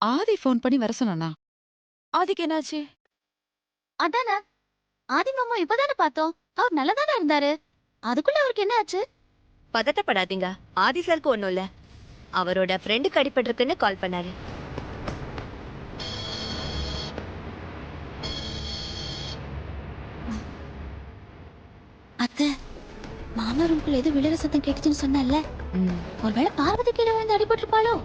ஆதி phone பண்ணி வர சொன்னானா? ஆதிக்கு என்னாச்சு? அதானே ஆதி மாமா இப்பதானே பார்த்தோம். அவர் நல்லதானே இருந்தாரு. அதுக்குள்ள அவருக்கு என்ன ஆச்சு? பதட்டப்படாதீங்க. ஆதி சாருக்கு ஒண்ணும் இல்ல. அவரோட ஃப்ரெண்டுக்கு அடிபட்டிருக்குன்னு கால் பண்ணாரு. அத்தை, மாமா ரூம்குள்ள ஏதோ விழுற சத்தம் கேட்டுச்சுன்னு சொன்னல. ஒருவேளை பார்வதி கீழே விழுந்து அடிபட்டிருப்பாளோ?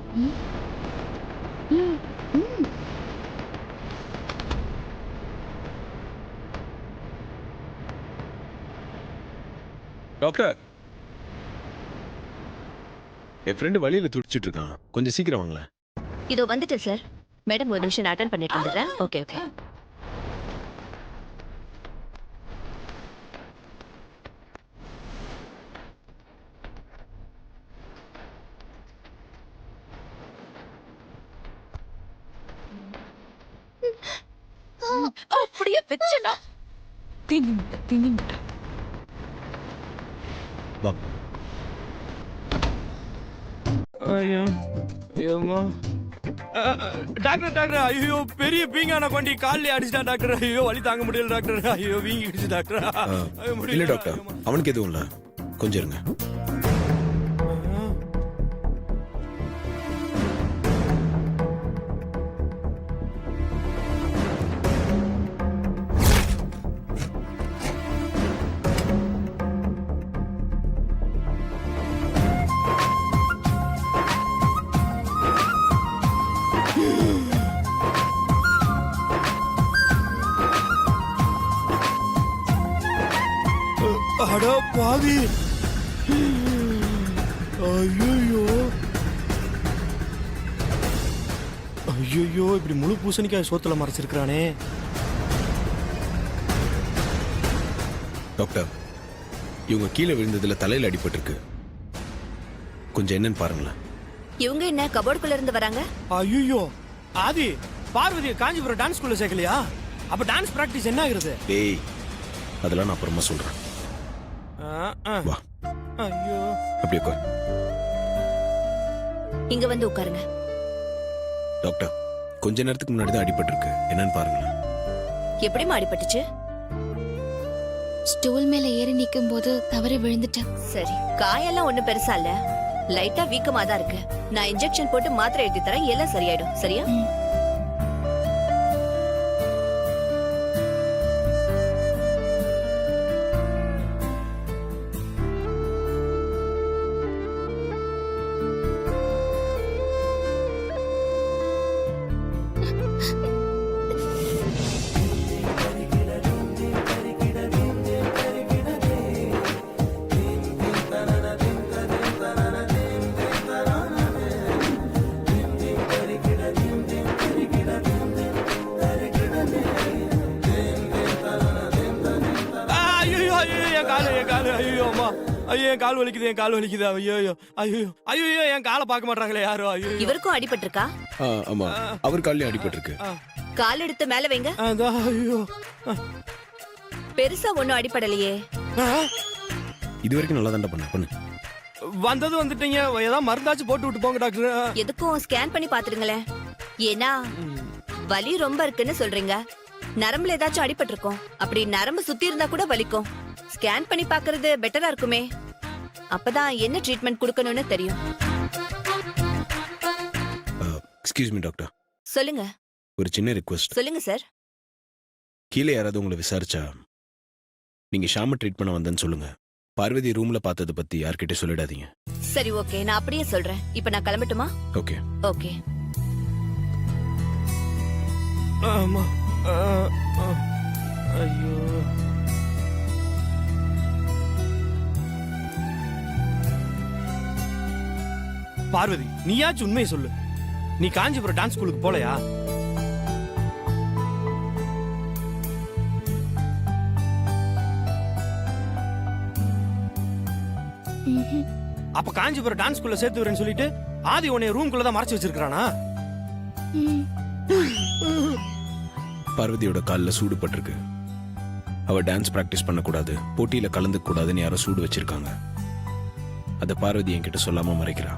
டாக்டர், என் ஃப்ரெண்டு வழியில துடிச்சிட்டு இருக்கான். கொஞ்சம் சீக்கிரம் வாங்களேன். இதோ வந்துட்டேன் சார். மேடம் ஒரு நிமிஷம் அட்டென்ட் பண்ணிட்டு வந்துடுறேன். Okay okay. அப்படியே வெச்சனா. தின்னி முட்டை. வா. ஐயோ ஐயோம்மா. டாக்டர் டாக்டர், ஐயோ பெரிய பீங்கான கொண்டி காலில் அடிச்சிட்டான் டாக்டர். ஐயோ வலி தாங்க முடியல டாக்டர். ஐயோ வீங்கிடுச்சு டாக்டர். இல்ல டாக்டர், அவனுக்கு எதுவும் இல்ல. கொஞ்சம் இருங்க. அட பாவி. ஐயோ ஐயோ, இப்படி முழு பூசணிக்காய் சோத்துல மறைச்சிருக்கானே. டாக்டர், இவங்க கீழே விழுந்ததுல தலையில அடிபட்டிருக்கு. கொஞ்சம் என்னன்னு பாருங்களேன். இவங்க என்ன கபோர்டுக்குள்ள இருந்து வராங்க? ஐயோ ஆதி, பார்வதி காஞ்சிபுரம் டான்ஸ் ஸ்கூல்ல சேர்க்கலையா? அப்ப டான்ஸ் பிராக்டிஸ் என்ன ஆகுறது? டேய், அதெல்லாம் நான் அப்புறமா சொல்றேன். வா. ஐயோ, அப்படியே உட்கார். இங்க வந்து உட்காருங்க. டாக்டர், கொஞ்ச நேரத்துக்கு முன்னாடி தான் அடிபட்டிருக்கு. என்னன்னு பாருங்களேன். எப்படிமா அடிபட்டுச்சு? ஸ்டூல் மேல ஏறி நிக்கும் போது தவறி விழுந்துட்டேன். சரி, காயெல்லாம் ஒண்ணும் பெருசா இல்ல. லைட்டா வீக்கமா தான் இருக்கு. நான் இன்ஜெக்ஷன் போட்டு மாத்திரை எழுதி தரேன். எல்லாம் சரியாயிடும். சரியா? ஐயோ அம்மா, ஐயோ என் கால் வலிக்குது, என் கால் வலிக்குது. ஐயோ ஐயோ ஐயோ, என் காலை பார்க்க மாட்டாங்களே யாரும். ஐயோ, இவருக்கும் அடிபட்டிருக்கா? ஆமா, அவர் காலையும் அடிபட்டிருக்கு. கால் எடுத்து மேல வைங்க. ஐயோ, பெருசா ஒண்ணும் அடிபடலையே. இது வரைக்கும் நல்லா தான் பண்ணு. வந்தது வந்துட்டீங்க. ஏதாவது மருந்தாச்சும் போட்டு விட்டு போங்க டாக்டர். எதுக்கும் ஸ்கேன் பண்ணி பாத்துருங்களேன். ஏன்னா வலி ரொம்ப இருக்குன்னு சொல்றீங்க. நரம்புல ஏதாச்சும் அடிபட்டிருக்கும். அப்படி நரம்பு சுத்தி இருந்தா கூட வலிக்கும். ஸ்கேன் பண்ணி பாக்குறது பெட்டரா இருக்குமே. அப்பதான் என்ன ட்ரீட்மெண்ட் கொடுக்கணும்னு தெரியும். Excuse me doctor. சொல்லுங்க. ஒரு சின்ன ரிக்வெஸ்ட். சொல்லுங்க சார். கீழே யாராவது உங்களை விசாரிச்சா நீங்க ஷாம ட்ரீட் பண்ண வந்தேன்னு சொல்லுங்க. பார்வதி ரூம்ல பார்த்ததை பத்தி யார்கிட்ட சொல்லிடாதீங்க. சரி, ஓகே, நான் அப்படியே சொல்றேன். இப்ப நான் கிளம்பட்டுமா? Okay okay. ஆமா. ஐயோ, பார்வதி, நீயாச்சும் உண்மையை சொல்லு. நீ காஞ்சிபுரம் டான்ஸ் ஸ்கூலுக்கு போலையா? அப்ப காஞ்சிபுரம் டான்ஸ் ஸ்கூல்ல சேர்த்து வரேன்னு சொல்லிட்டு ஆதி உன்னை ரூம்குள்ள தான் மறைச்சு வச்சிருக்கானா? பார்வதியோட காலில் சூடு பட்டிருக்கு. அவ டான்ஸ் பிராக்டிஸ் பண்ணக்கூடாது, போட்டியில கலந்துக்க கூடாதுன்னு யாரோ சூடு வச்சிருக்காங்க. அத பார்வதி என்கிட்ட சொல்லாம மறைக்கிறா.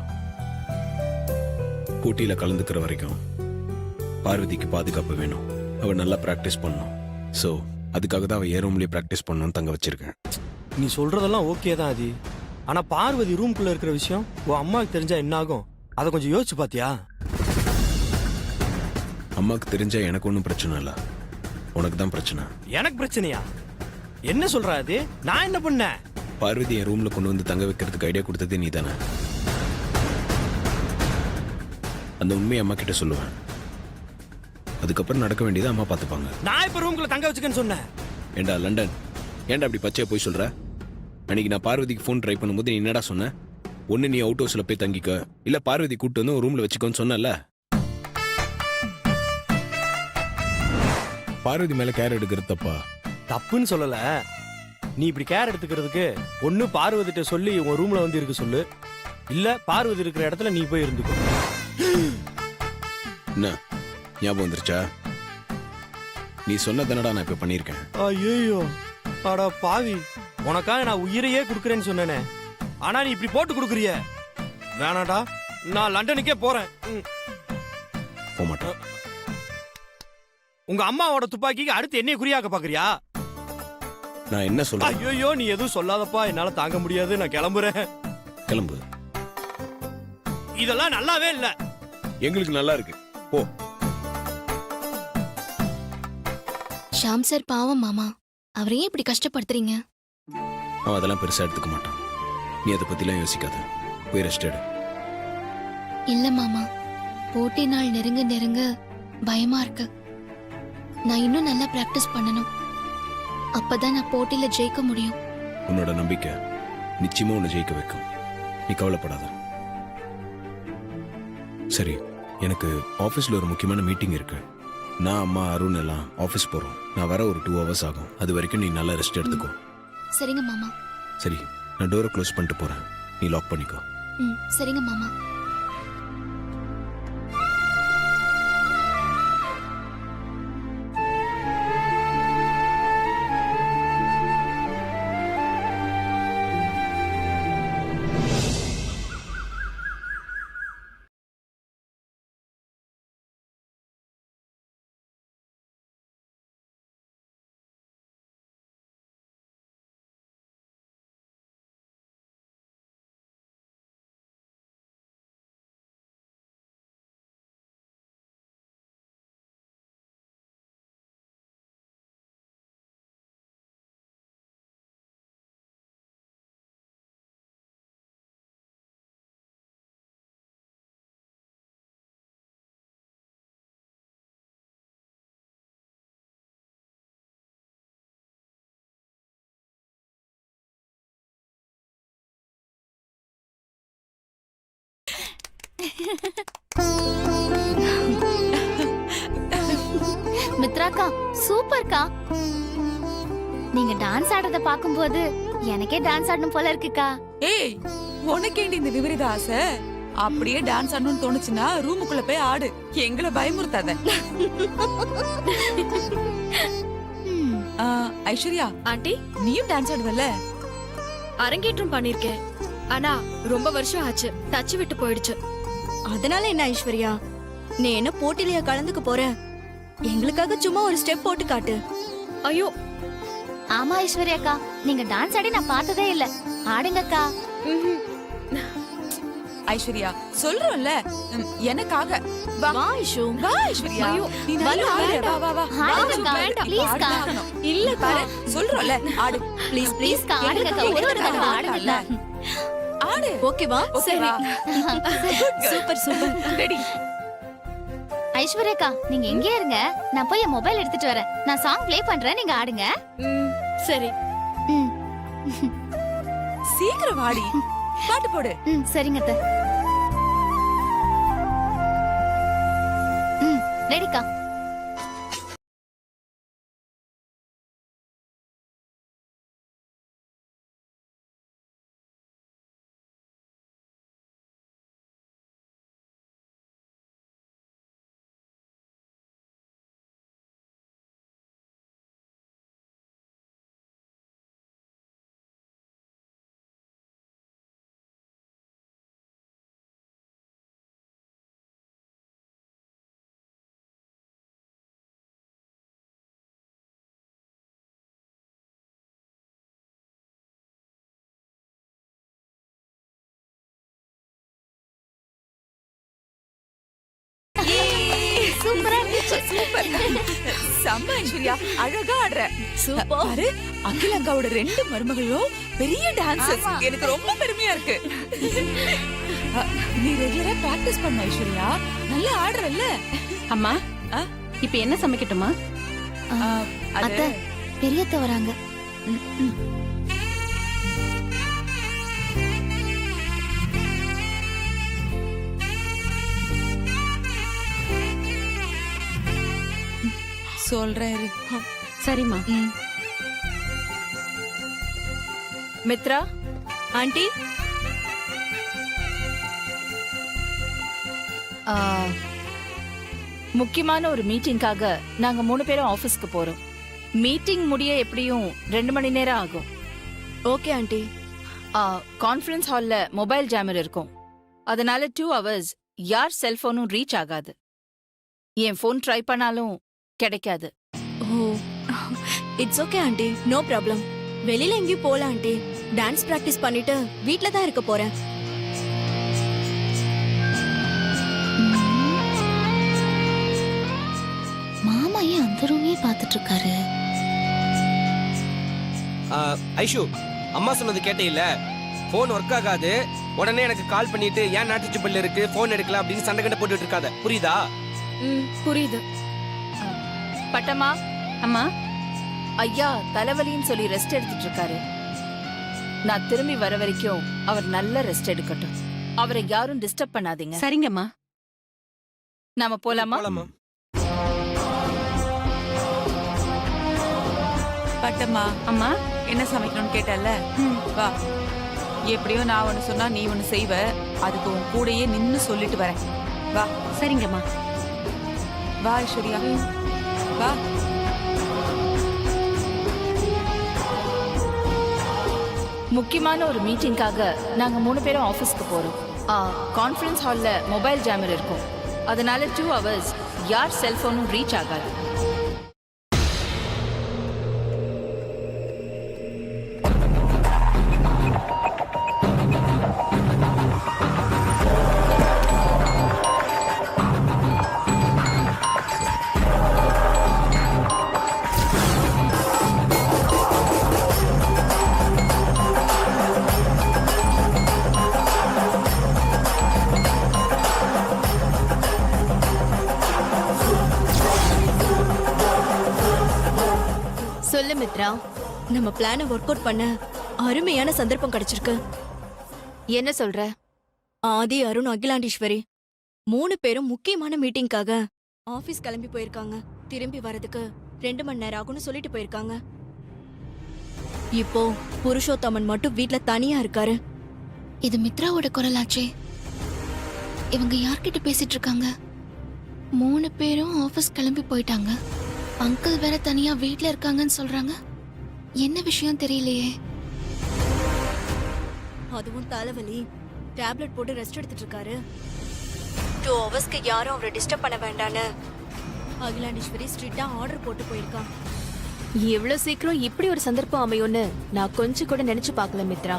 போட்டியில கலந்துக்கிற வரைக்கும் பார்வதிக்கு பாதுகாப்பு வேணும். அவ நல்லா பிராக்டிஸ் பண்ணணும். ஸோ அதுக்காக தான் அவ என் ரூம்லயே பிராக்டிஸ் பண்ணணும்னு தங்க வச்சிருக்கேன். நீ சொல்றதெல்லாம் ஓகே தான் ஆதி. ஆனா பார்வதி ரூம்குள்ள இருக்கிற விஷயம் உன் அம்மாவுக்கு தெரிஞ்சா என்ன ஆகும்? அதை கொஞ்சம் யோசிச்சு பாத்தியா? அம்மாக்கு தெரிஞ்சா எனக்கு ஒன்றும் பிரச்சனை இல்லை, உனக்கு தான் பிரச்சனை. எனக்கு பிரச்சனையா? என்ன சொல்ற அது? நான் என்ன பண்ணேன்? பார்வதி என் ரூம்ல கொண்டு வந்து தங்க வைக்கிறதுக்கு ஐடியா கொடுத்ததே நீ தானே. அந்த உண்மையை அம்மா கிட்ட சொல்லுவேன். அதுக்கப்புறம் நடக்க வேண்டியதை அம்மா பார்த்துப்பாங்க. நான் இப்ப ரூம்குள்ள தங்க வச்சுக்கன்னு சொன்னேன். ஏண்டா லண்டன், ஏன்டா அப்படி பச்சையா போய் சொல்ற? அன்னைக்கு நான் பார்வதிக்கு ஃபோன் ட்ரை பண்ணும்போது நீ என்னடா சொன்ன? ஒன்னு நீ அவுட் ஹவுஸ்ல போய் தங்கிக்க, இல்ல பார்வதி கூட்டு வந்து ஒரு ரூம்ல வச்சுக்கோன்னு சொன்னல. பார்வதி மேல கேர் எடுக்கிறது தப்பா? தப்புன்னு சொல்லல. நீ இப்படி கேர் எடுத்துக்கிறதுக்கு ஒண்ணு பார்வதிட்ட சொல்லி உன் ரூம்ல வந்து இருக்க சொல்லு, இல்ல பார்வதி இருக்கிற இடத்துல நீ போய் இருந்துக்கோ. என்ன ஞாபகம் வந்துருச்சா? நீ சொன்னதானடா நான் இப்ப பண்ணிருக்கேன். ஐயோ அடா பாவி, உனக்காக நான் உயிரையே குடுக்கறேன்னு சொன்னேனே, ஆனா நீ இப்படி போட்டு குடுக்குறிய. வேணாடா, நான் லண்டனுக்கே போறேன். போக மாட்டேன். உங்க அம்மாவோட துப்பாக்கிக்கு அடுத்து என்னைய குறியாக்க பாக்குறியா? நான் என்ன சொல்றேன்? ஐயோ நீ எதுவும் சொல்லாதப்பா, என்னால தாங்க முடியாது, நான் கிளம்புறேன். கிளம்பு. இதெல்லாம் நல்லாவே இல்ல. எங்களுக்கு நல்லா இருக்கு, போ. ஷாம் சார் பாவம் மாமா, அவரையே இப்படி கஷ்டப்படுத்துறீங்க. அவன் அதெல்லாம் பெருசா எடுத்துக்க மாட்டான். நீ அதை பத்திலாம் யோசிக்காத, போய் ரெஸ்ட் எடு. இல்ல மாமா, போட்டி நாள் நெருங்க நெருங்க பயமா இருக்கு. நான் இன்னும் நல்லா பிராக்டிஸ் பண்ணணும். அப்பதான் நான் போட்டியில ஜெயிக்க முடியும். உன்னோட நம்பிக்கை நிச்சயமா உன்னை ஜெயிக்க வைக்கும், நீ கவலைப்படாத. சரி, எனக்கு ஆபீஸ்ல ஒரு முக்கியமான மீட்டிங் இருக்கு. நான் அம்மா அருண் எல்லாம் ஆபீஸ் போறோம். நான் வர ஒரு 2 hours ஆகும். அது வரைக்கும் நீ நல்லா ரெஸ்ட் எடுத்துக்கோ. சரிங்க மாமா. சரி, நான் டோரை க்ளோஸ் பண்ணிட்டு போறேன், நீ லாக் பண்ணிக்கோ. சரிங்க மாமா. மித்ராக்கா சூப்பர்க்கா. நீங்க டான்ஸ் ஆடுறத பாக்கும்போது எனக்கே டான்ஸ் ஆடணும் போல இருக்குக்கா. ஏய், உனக்கேண்டி இந்த விபரீத ஆசை? அப்படியே டான்ஸ் ஆடணும்னு தோணுச்சுன்னா ரூமுக்குள்ள போய் ஆடு, எங்களை பயமுறுத்தாத. ஐஸ்வர்யா ஆண்டி, நீயும் டான்ஸ் ஆடுவல்ல? அரங்கேற்றம் பண்ணிருக்கேன், ஆனா ரொம்ப வருஷம் ஆச்சு, டச் விட்டு போயிடுச்சு. அதனால என்ன ஐஸ்வர்யா, நீ என்ன போட்டியில கலந்துக்க போற? எங்களுக்காக சும்மா ஒரு ஸ்டெப் போட்டு காட்டு. ஐயோ, ஆமா ஐஸ்வர்யாக்கா, நீங்க டான்ஸ் ஆடி நான் பார்த்ததே இல்ல. ஆடுங்கக்கா. ஐஸ்வர்யா சொல்றோம்ல, எனக்காக வா. வா ஐஷு. வா ஐஸ்வர்யா, ஐயோ, நீ நல்லா ஆடு. வா வா வா. ஆடுங்கக்கா, வேண்டாம், ப்ளீஸ்க்கா. ஆடணும். இல்ல பாரு, சொல்றோம்ல, ஆடு. ப்ளீஸ் ப்ளீஸ், ப்ளீஸ்க்கா ஆடுங்கக்கா, ஒரு ஒரு தடவை ஆடுங்கக்கா. ஆடு. ஓகேவா? சரி. Super super. ரெடி. ஐஸ்வர்யாக்கா நீங்க எங்கே இருங்க, நான் போய் என் மொபைல் எடுத்துட்டு வரேன். நான் சாங் ப்ளே பண்றேன், நீங்க ஆடுங்க. சரி. ம். சீக்கிரம் வாடி, பாட்டு போடு. சரிங்க அத்தை. ரெடிக்கா. சூப்பர் செம்ம ஐஸ்வர்யா அழகா ஆடுற சூப்பர் பாரு அகிலங்காவோட 2 மருமகளும் பெரிய டான்சர்ஸ் எனக்கு ரொம்ப பெருமையா இருக்கு நீ ரெகுலரா பிராக்டிஸ் பண்ண ஐஸ்வர்யா நல்லா ஆடுறல்ல அம்மா ஆ? இப்ப என்ன சமைக்கட்டுமா? அது அத்தை பெரியத்த வராங்க. சொல்றேன் இரு. சரிம்மா. மித்ரா ஆண்டி முக்கியமான ஒரு மீட்டிங்காக நாங்க 3 பேரும் ஆபீஸ்க்கு போறோம். மீட்டிங் முடிய எப்படியும் 2 மணி நேரம் ஆகும். Okay aunty. கான்ஃபரன்ஸ் ஹால்ல மொபைல் ஜாமர் இருக்கும். அதனால 2 hours யார் செல்போனும் ரீச் ஆகாது. என் ஃபோன் ட்ரை பண்ணாலும் கிடைக்காது. Oh it's okay aunty, no problem. வெளியில எங்கேயும் போல ஆண்டி. டான்ஸ் பிராக்டிஸ் பண்ணிட்டு வீட்ல தான் இருக்க போறேன். மாமா ஏன் அந்த ரூமே பார்த்துட்டு இருக்காரு? ஐஷு, அம்மா சொன்னது கேட்டே இல்ல? போன் ஒர்க் ஆகாது, உடனே எனக்கு கால் பண்ணிட்டு ஏன் நாட்டு பல்ல இருக்கு போன் எடுக்கல அப்படின்னு சண்டை கண்ட போட்டுட்டு இருக்காத, புரியுதா? புரியுது. பட்டம்மா, அம்மா, ஐயா தலைவலின்னு சொல்லி ரெஸ்ட் எடுத்துட்டு இருக்காரு. நான் திரும்பி வர வரைக்கும் அவர் நல்ல ரெஸ்ட் எடுக்கட்டும். அவரை யாரும் டிஸ்டர்ப் பண்ணாதீங்க. சரிங்கம்மா. நாம போலாமா? போலாமா? பட்டம்மா அம்மா, என்ன சமைக்கணும்னு கேட்டல்ல, வா. எப்படியோ நான் ஒண்ணு சொன்னா நீ ஒண்ணு செய்வ, அதுக்கு உன் கூடயே நின்னு சொல்லிட்டு வரேன். வா. சரிங்கம்மா. வா ஐஸ்வர்யா, வா. முக்கியமான ஒரு மீட்டிங்காக நாங்க 3 பேரும் ஆபீஸ்க்கு போறோம். கான்ஃபரன்ஸ் ஹால்ல மொபைல் ஜாமர் இருக்கும். அதனால 2 hours யார் செல்போனும் ரீச் ஆகாது. சொல்லு மித்ரா, நம்ம பிளானை ஒர்க் அவுட் பண்ண அருமையான சந்தர்ப்பம் கிடைச்சிருக்கு. என்ன சொல்ற? ஆதி, அருண், அகிலாண்டீஸ்வரி 3 பேரும் முக்கியமான மீட்டிங்காக ஆபீஸ் கிளம்பி போயிருக்காங்க. திரும்பி வரதுக்கு 2 மணி நேரம் ஆகும்னு சொல்லிட்டு போயிருக்காங்க. இப்போ புருஷோத்தமன் மட்டும் வீட்ல தனியா இருக்காரு. இது மித்ராவோட குரலாச்சே. இவங்க யார்கிட்ட பேசிட்டு இருக்காங்க? 3 பேரும் ஆபீஸ் கிளம்பி போயிட்டாங்க. அங்கிள் வேற தனியா வீட்ல இருக்காங்கன்னு சொல்றாங்க. என்ன விஷயம் தெரியலையே. அதுவும் தலைவலி, டேப்லெட் போட்டு ரெஸ்ட் எடுத்துட்டு இருக்காரு. 2 ஹவர்ஸ்க்கு யாரும் அவரை டிஸ்டர்ப் பண்ண வேண்டான்னு அகிலாண்டீஸ்வரி ஸ்ட்ரிக்டா ஆர்டர் போட்டு போயிருக்கான். எவ்வளவு சீக்கிரம் இப்படி ஒரு சந்தர்ப்பம் அமையும்னு நான் கொஞ்சம் கூட நினைச்சு பார்க்கல மித்ரா.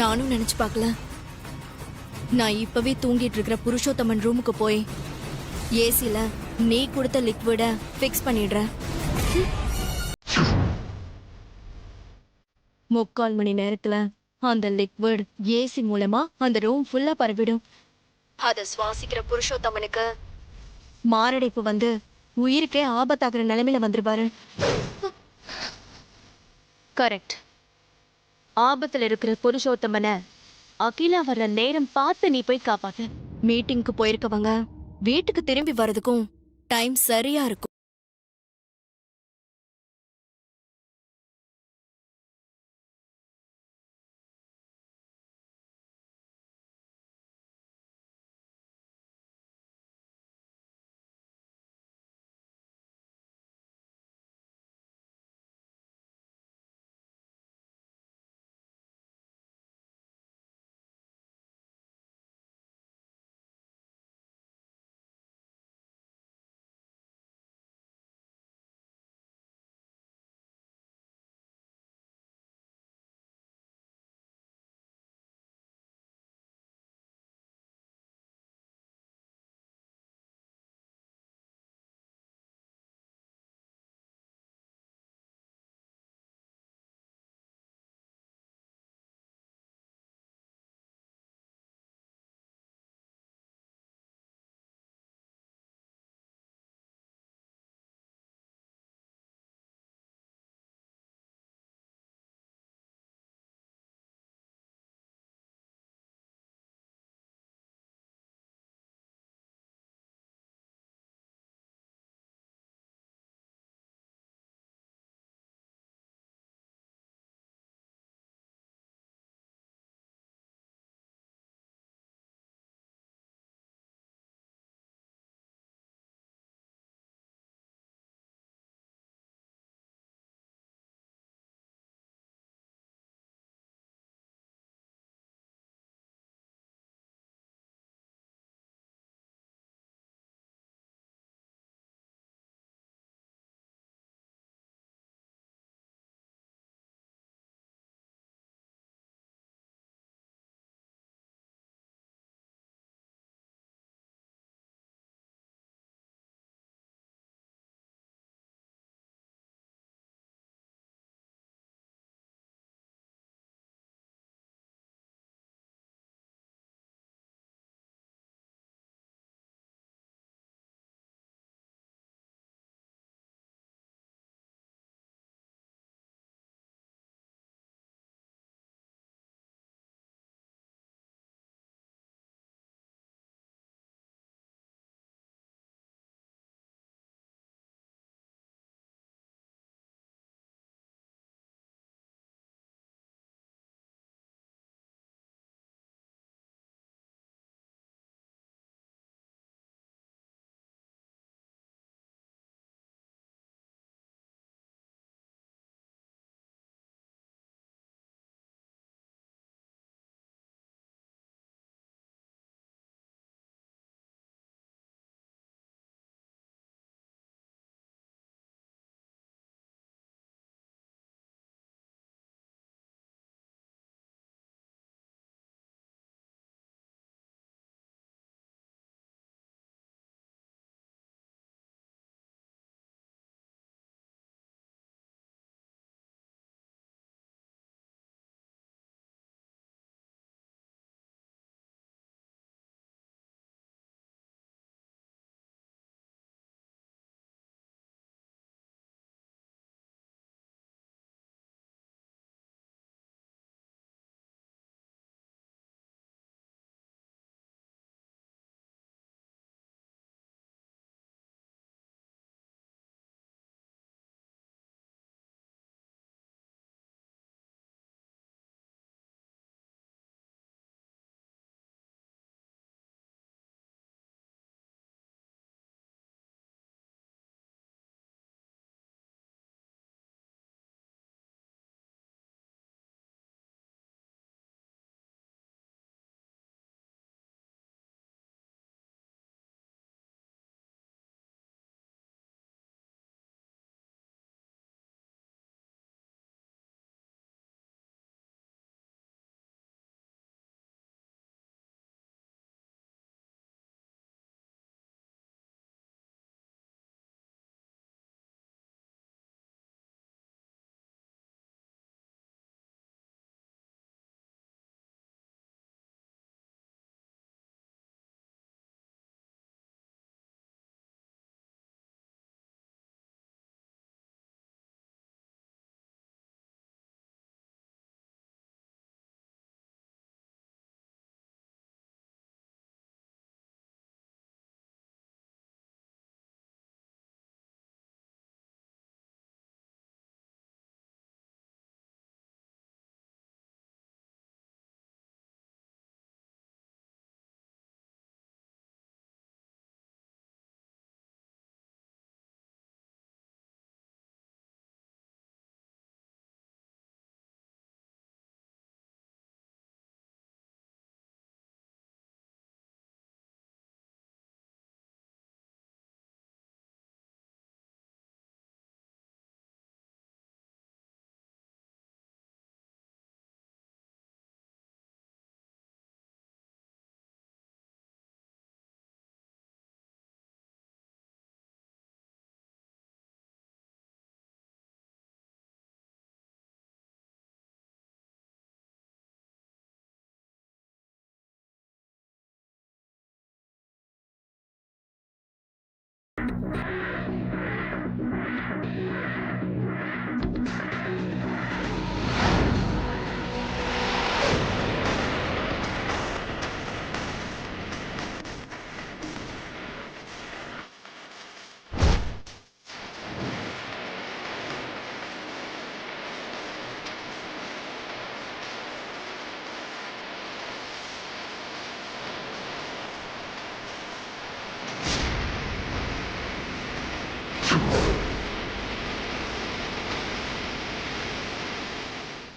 நானும் நினைச்சு பார்க்கல. நான் இப்பவே தூங்கிட்டு இருக்கிற புருஷோத்தமன் ரூமுக்கு போய் ஏசில நீ கொடுத்த லிக்விட ஃபிக்ஸ் பண்ணிடுறேன். 3/4 மணி நேரத்துல அந்த லிக்விட் ஏசி மூலமா அந்த ரூம் ஃபுல்லா பரவிடும். அத சுவாசிக்கிற புருஷோத்தமனுக்கு மாரடைப்பு வந்து உயிருக்கே ஆபத்தாகிற நிலைமையில வந்துருப்பாரு. கரெக்ட். ஆபத்துல இருக்கிற புருஷோத்தமனை அகிலா வர்ற நேரம் பார்த்து நீ போய் காப்பாத்து. மீட்டிங்க்கு போயிருக்கவங்க வீட்டுக்கு திரும்பி வர்றதுக்கும் டைம் சரியா இருக்கும்.